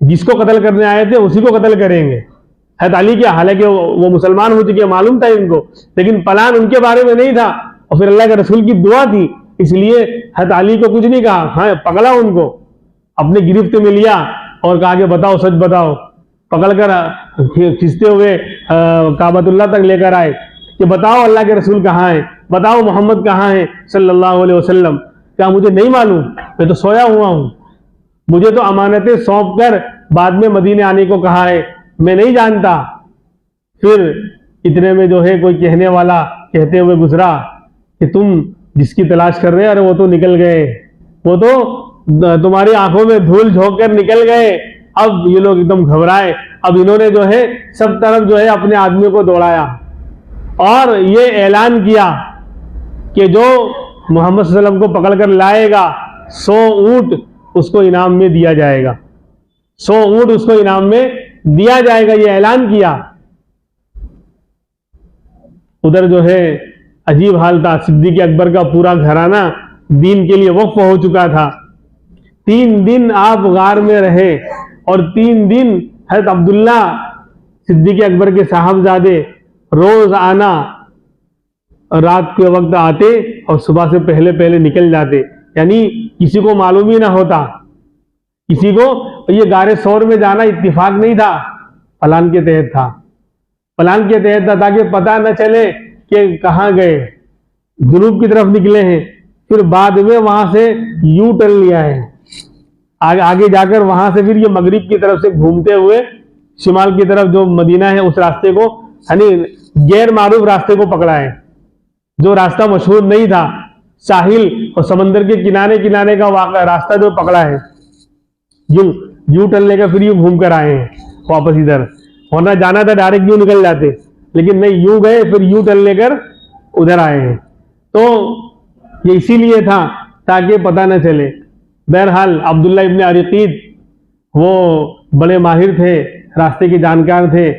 جس کو قتل کرنے آئے تھے اسی کو قتل کریں گے۔ حضرت علی کیا، حالانکہ وہ مسلمان ہو چکے، معلوم تھا ان کو، لیکن پلان ان کے بارے میں نہیں تھا، اور پھر اللہ کے رسول کی دعا تھی، اس لیے حضرت علی کو کچھ نہیں کہا، ہاں پکڑا ان کو، اپنے گرفت میں لیا اور کہا کہ بتاؤ، سچ بتاؤ. پکڑ کر کھینچتے ہوئے کعبۃ اللہ تک لے کر آئے کہ بتاؤ اللہ کے رسول کہاں ہیں، بتاؤ محمد کہاں ہیں صلی اللہ علیہ وسلم. کیا مجھے نہیں معلوم؟ میں تو سویا ہوا ہوں. مجھے تو امانتیں سونپ کر بعد میں مدینے آنے کو کہا ہے، میں نہیں جانتا. پھر اتنے میں جو ہے کوئی کہنے والا کہتے ہوئے گزرا کہ تم جس کی تلاش کر رہے ہیں، ارے وہ تو نکل گئے، وہ تو تمہاری آنکھوں میں دھول جھونک کر نکل گئے. اب یہ لوگ ایک دم گھبرائے. اب انہوں نے جو ہے سب طرف جو ہے اپنے آدمیوں کو دوڑایا اور یہ اعلان کیا کہ جو محمد صلی اللہ علیہ وسلم کو پکڑ کر لائے گا 100 اونٹ اس کو انعام میں دیا جائے گا، 100 اونٹ اس کو انعام میں دیا جائے گا. یہ اعلان کیا. ادھر جو ہے عجیب حال تھا. صدیق اکبر کا پورا گھرانہ دین کے لیے وقف ہو چکا تھا. 3 دن آپ غار میں رہے اور 3 دن حضرت عبداللہ صدیق اکبر کے صاحبزادے روز آنا، رات کے وقت آتے اور صبح سے پہلے پہلے نکل جاتے. یعنی کسی کو معلوم ہی نہ ہوتا. کسی کو یہ غار ثور میں جانا اتفاق نہیں تھا، پلان کے تحت تھا. پلان کے تحت تھا تاکہ پتہ نہ چلے کہ کہاں گئے. جنوب کی طرف نکلے ہیں، پھر بعد میں وہاں سے یو ٹرن لیا ہے. آگے جا کر وہاں سے پھر یہ مغرب کی طرف سے گھومتے ہوئے شمال کی طرف جو مدینہ ہے اس راستے کو، یعنی غیر معروف راستے کو پکڑا ہے، جو راستہ مشہور نہیں تھا. ساحل اور سمندر کے کنارے کنارے کا راستہ جو پکڑا ہے، یو ٹرن لے کر پھر یوں گھوم کر آئے ہیں واپس ادھر. ورنہ جانا تھا ڈائریکٹ یوں نکل جاتے، لیکن نہیں، یوں گئے پھر یو ٹرن لے کر ادھر آئے ہیں. تو یہ اسی لیے تھا تاکہ پتہ نہ چلے. بہرحال عبداللہ ابن عریقید وہ بڑے ماہر تھے، راستے کے جانکار تھے.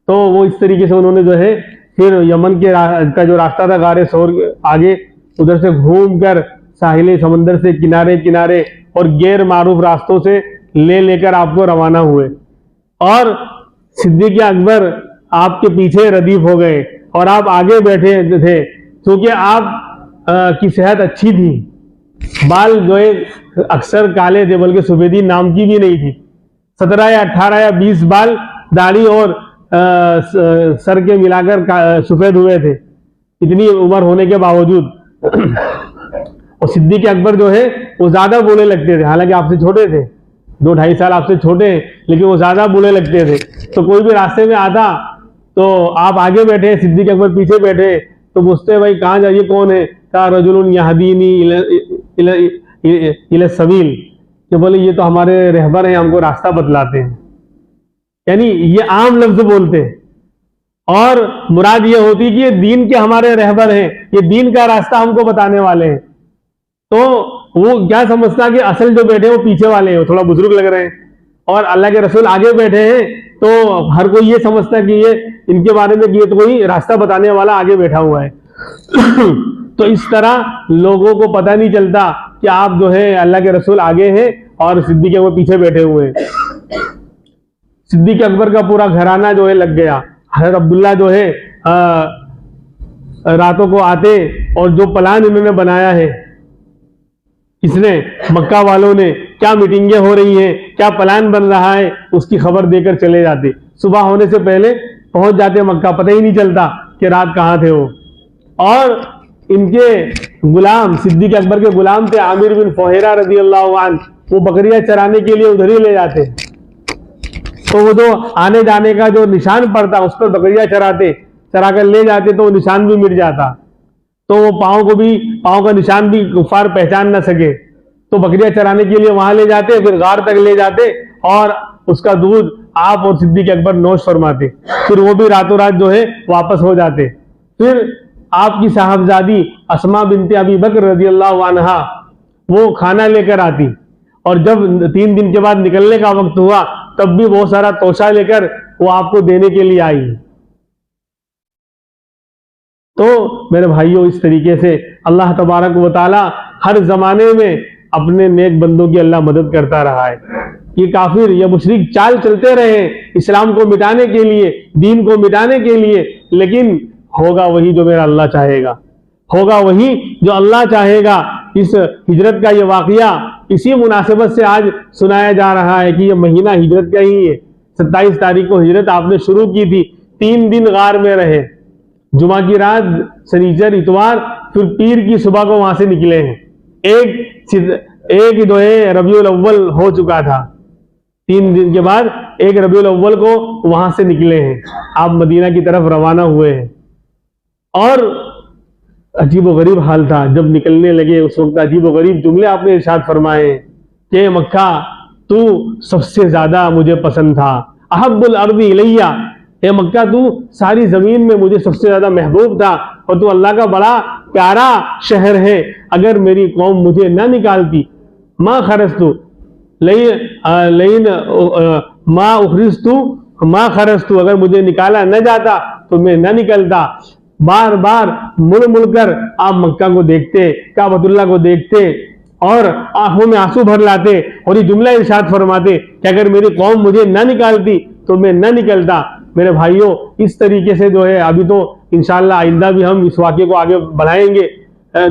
تو وہ اس طریقے سے انہوں نے جو ہے پھر یمن کا جو راستہ تھا غار ثور آگے، ادھر سے گھوم کر ساحل سمندر سے کنارے کنارے اور غیر معروف راستوں سے لے کر آپ کو روانہ ہوئے. اور صدیق اکبر آپ کے پیچھے ردیف ہو گئے اور آپ آگے بیٹھے تھے کیونکہ آپ کی صحت اچھی تھی. بال جو اکثر کالے تھے، بلکہ سفیدی نام کی بھی نہیں تھی. 17 یا 18 یا 20 بال داڑھی اور سر کے ملا کر سفید ہوئے تھے، اتنی عمر ہونے کے باوجود. اور صدیق اکبر جو ہے وہ زیادہ بولے لگتے تھے، حالانکہ آپ سے چھوٹے تھے، 2-2.5 سال آپ سے چھوٹے ہیں، لیکن وہ زیادہ بولے لگتے تھے. تو کوئی بھی راستے میں آتا تو آپ آگے بیٹھے، صدیق اکبر پیچھے بیٹھے، تو پوچھتے بھائی کہاں جائیے، کون ہے؟ کہا رجل یہدینی الی السبیل، کہ بولے یہ تو ہمارے رہبر ہیں، ہم کو راستہ بتلاتے ہیں. یعنی یہ عام لفظ بولتے اور مراد یہ ہوتی کہ یہ دین کے ہمارے رہبر ہیں، یہ دین کا راستہ ہم کو بتانے والے ہیں. تو وہ کیا سمجھتا کہ اصل جو بیٹھے وہ پیچھے والے ہیں، وہ تھوڑا بزرگ لگ رہے ہیں، اور اللہ کے رسول آگے بیٹھے ہیں. تو ہر کوئی یہ سمجھتا کہ یہ ان کے بارے میں کہ یہ تو کوئی راستہ بتانے والا آگے بیٹھا ہوا ہے. تو اس طرح لوگوں کو پتہ نہیں چلتا کہ آپ جو ہے اللہ کے رسول آگے ہیں اور صدیق اکبر پیچھے بیٹھے ہوئے ہیں. صدیق اکبر کا پورا گھرانہ جو ہے لگ گیا. حضرت عبداللہ جو ہے راتوں کو آتے اور جو پلان انہوں نے بنایا ہے، اس نے مکہ والوں نے کیا میٹنگیں ہو رہی ہیں، کیا پلان بن رہا ہے، اس کی خبر دے کر چلے جاتے. صبح ہونے سے پہلے پہنچ جاتے مکہ، پتہ ہی نہیں چلتا کہ رات کہاں تھے وہ. اور ان کے غلام، صدیق اکبر کے غلام تھے عامر بن فہیرہ رضی اللہ عنہ، وہ بکریاں چرانے کے لیے ادھر ہی لے جاتے. تو وہ جو آنے جانے کا جو نشان پڑتا اس پر بکریاں چرا کر لے جاتے، تو وہ نشان بھی مٹ جاتا. تو وہ پاؤں کا نشان بھی کفار پہچان نہ سکے. تو بکریاں چرانے کے لیے وہاں لے جاتے، پھر غار تک لے جاتے اور اس کا دودھ آپ اور صدیق اکبر نوش فرماتے. پھر وہ بھی راتوں رات جو ہے واپس ہو جاتے. پھر آپ کی صاحبزادی اسماء بنت ابی بکر رضی اللہ عنہا وہ کھانا لے کر آتی، اور جب 3 دن کے بعد نکلنے کا وقت ہوا تب بھی بہت سارا توشہ لے کر وہ آپ کو دینے کے لیے آئی. تو میرے بھائیوں، اس طریقے سے اللہ تبارک و تعالی ہر زمانے میں اپنے نیک بندوں کی اللہ مدد کرتا رہا ہے. یہ کافر یا مشرک چال چلتے رہے اسلام کو مٹانے کے لیے، دین کو مٹانے کے لیے، لیکن ہوگا وہی جو میرا اللہ چاہے گا، ہوگا وہی جو اللہ چاہے گا. اس ہجرت کا یہ واقعہ اسی مناسبت سے آج سنایا جا رہا ہے کہ یہ مہینہ ہجرت کا ہی ہے۔ 27 تاریخ کو ہجرت آپ نے شروع کی تھی، 3 دن غار میں رہے، جمعہ کی رات، سنیچر، اتوار، پھر پیر کی صبح کو وہاں سے نکلے ہیں۔ ایک جو ہے ربیع الاول ہو چکا تھا، 3 دن کے بعد 1 ربیع الاول کو وہاں سے نکلے ہیں، آپ مدینہ کی طرف روانہ ہوئے ہیں۔ اور عجیب و غریب حال تھا جب نکلنے لگے، اس وقت عجیب و غریب جملے آپ نے ارشاد فرمائے کہ مکہ تو سب سے زیادہ مجھے پسند تھا، احب الارض الیہ، اے مکہ تو ساری زمین میں مجھے سب سے زیادہ محبوب تھا، اور تو اللہ کا بڑا پیارا شہر ہے۔ اگر میری قوم مجھے نہ نکالتی، ما خرجت ما اخرجت ما خرجت، اگر مجھے نکالا نہ جاتا تو میں نہ نکلتا۔ بار بار مڑ کر آپ مکہ کو دیکھتے، کعبۃ اللہ کو دیکھتے اور آنکھوں میں آنسو بھر لاتے اور یہ جملہ ارشاد فرماتے کہ اگر میری قوم مجھے نہ نکالتی تو میں نہ نکلتا۔ میرے بھائیوں، اس طریقے سے جو ہے ابھی تو انشاءاللہ آئندہ بھی ہم اس واقعے کو آگے بڑھائیں گے۔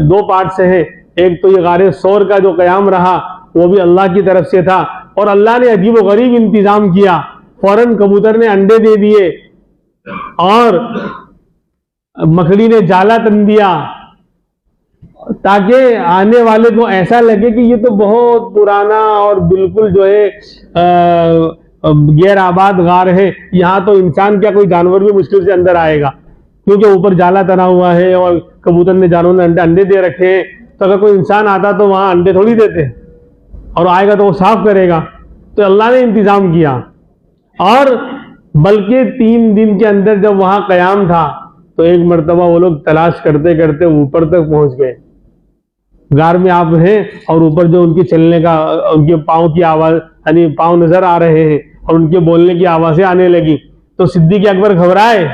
2 پارٹ سے ہیں، ایک تو یہ غار ثور کا جو قیام رہا وہ بھی اللہ کی طرف سے تھا، اور اللہ نے عجیب و غریب انتظام کیا، فوراً کبوتر نے انڈے دے دیے اور مکڑی نے جالا تن دیا، تاکہ آنے والے کو ایسا لگے کہ یہ تو بہت پرانا اور بالکل جو ہے غیر آباد غار ہے، یہاں تو انسان کیا کوئی جانور بھی مشکل سے اندر آئے گا، کیونکہ اوپر جالا تنا ہوا ہے اور کبوتر نے جانوروں نے انڈے دے رکھے ہیں۔ تو اگر کوئی انسان آتا تو وہاں انڈے تھوڑی دیتے، اور آئے گا تو وہ صاف کرے گا۔ تو اللہ نے انتظام کیا، اور بلکہ 3 دن کے اندر جب وہاں قیام تھا تو ایک مرتبہ وہ لوگ تلاش کرتے کرتے اوپر تک پہنچ گئے، غار میں آپ ہیں اور اوپر جو ان کی چلنے کا، ان کے پاؤں کی آواز، یعنی پاؤں نظر آ رہے ہیں اور ان کے بولنے کی آوازیں آنے لگی، تو صدیق اکبر گھبرائے،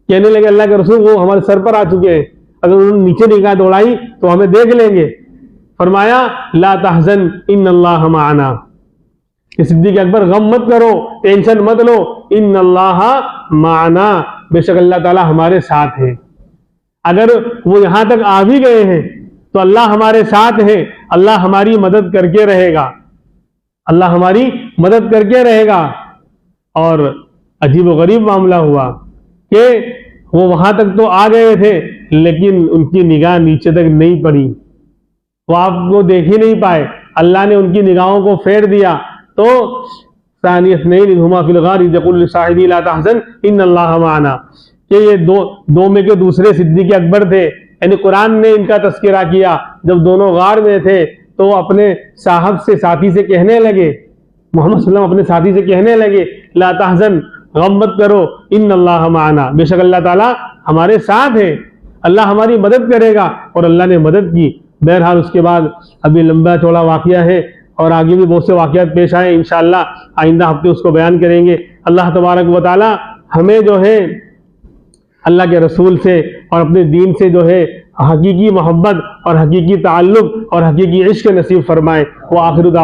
کہنے لگے اللہ کے رسول وہ ہمارے سر پر آ چکے ہیں، اگر انہوں نے نیچے نگاہ دوڑائی تو ہمیں دیکھ لیں گے۔ فرمایا لا تحزن ان اللہ معنا، کہ صدیق اکبر غم مت کرو، ٹینشن مت لو، ان اللہ معنا، بے شک اللہ تعالی ہمارے ساتھ ہے۔ اگر وہ یہاں تک آ بھی گئے ہیں تو اللہ ہمارے ساتھ ہے، اللہ ہماری مدد کر کے رہے گا، اللہ ہماری مدد کر کے رہے گا۔ اور عجیب و غریب معاملہ ہوا کہ وہ وہاں تک تو آ گئے تھے لیکن ان کی نگاہ نیچے تک نہیں پڑی، وہ آپ کو دیکھ ہی نہیں پائے، اللہ نے ان کی نگاہوں کو پھیر دیا۔ تو ثانی اثنین اذ ہما فی الغار اذ یقول لصاحبہ لا تحزن ان اللہ معنا، کہ یہ دو میں کے دوسرے صدیق اکبر تھے، یعنی قرآن نے ان کا تذکرہ کیا۔ جب دونوں غار میں تھے تو اپنے صاحب سے، ساتھی سے کہنے لگے، محمد صلی اللہ علیہ وسلم اپنے ساتھی سے کہنے لگے لا تحزن، غم مت کرو، ان اللہ معنا، بے شک اللہ تعالیٰ ہمارے ساتھ ہے، اللہ ہماری مدد کرے گا، اور اللہ نے مدد کی۔ بہرحال اس کے بعد ابھی لمبا چوڑا واقعہ ہے اور آگے بھی بہت سے واقعات پیش آئے، انشاءاللہ آئندہ ہفتے اس کو بیان کریں گے۔ اللہ تبارک و تعالی ہمیں جو ہے اللہ کے رسول سے اور اپنے دین سے جو ہے حقیقی محبت اور حقیقی تعلق اور حقیقی عشق نصیب فرمائے۔ وآخر دعوانا